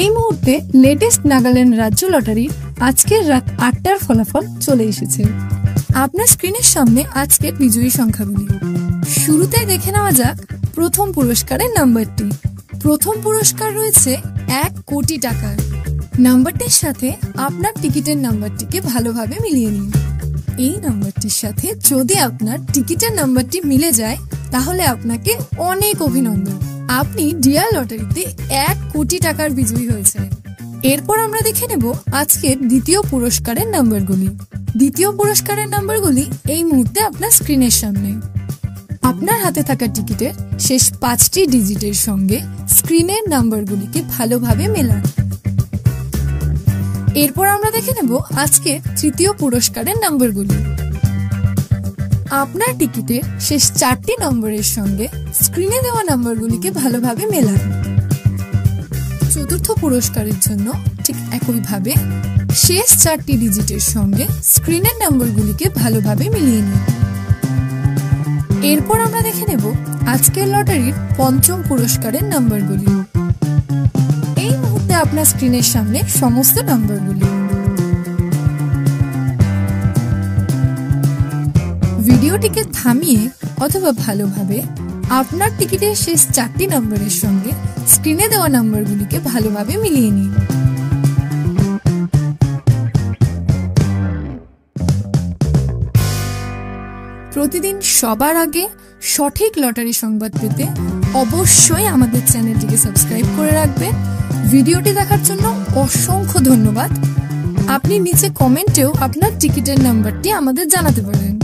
এই মুহূর্তে লেটেস্ট নাগাল্যান্ড রাজ্য লটারির আজকের রাত ৮টার ফলাফল চলে এসেছে। আপনার স্ক্রিনের সামনে আজকের বিজয়ী সংখ্যাগুলি। শুরুতে দেখে নেওয়া যাক প্রথম পুরস্কারের নাম্বারটি। প্রথম পুরস্কার রয়েছে ১ কোটি টাকার। নাম্বারটির সাথে আপনার টিকিটের নাম্বারটিকে ভালোভাবে মিলিয়ে নিন। এই নাম্বারটির সাথে যদি আপনার টিকিটের নাম্বারটি মিলে যায় তাহলে আপনাকে অনেক অভিনন্দন, আপনি ডিয়ার লটারিতে ১ কোটি টাকার বিজয়ী হয়েছে। এরপর আমরা দেখে নেব আজকের দ্বিতীয় পুরস্কারের নাম্বারগুলি। দ্বিতীয় পুরস্কারের নাম্বারগুলি এই মুহূর্তে আপনার স্ক্রিনের সামনে। আপনার হাতে থাকা টিকিটের শেষ ৫টি ডিজিটের সঙ্গে স্ক্রিনের নাম্বারগুলিকে ভালোভাবে মেলান। এরপর আমরা দেখে নেব আজকের তৃতীয় পুরস্কারের নাম্বারগুলি। আপনার টিকিটের শেষ ৪টি নম্বরের সঙ্গে স্ক্রিনে দেওয়া নাম্বারগুলিকে ভালোভাবে মেলান। চতুর্থ পুরস্কারের জন্য ঠিক একইভাবে শেষ ৪টি ডিজিটের সঙ্গে স্ক্রিনের নাম্বারগুলিকে ভালোভাবে মিলিয়ে নিন। এরপর আমরা দেখে নেব আজকের লটারির পঞ্চম পুরস্কারের নাম্বারগুলি। এই মুহূর্তে আপনার স্ক্রিনের সামনে সমস্ত নাম্বারগুলি। ভিডিওটিকে থামিয়ে অথবা ভালোভাবে আপনার টিকিটের শেষ ৪টি নম্বরের সঙ্গে স্ক্রিনে দেওয়া নাম্বারগুলিকে ভালোভাবে মিলিয়ে নিন। প্রতিদিন সবার আগে সঠিক লটারি সংবাদ পেতে অবশ্যই আমাদের চ্যানেলটিকে সাবস্ক্রাইব করে রাখবেন। ভিডিওটি দেখার জন্য অসংখ্য ধন্যবাদ। আপনি নিচে কমেন্টেও আপনার টিকিটের নাম্বারটি আমাদের জানাতে পারেন।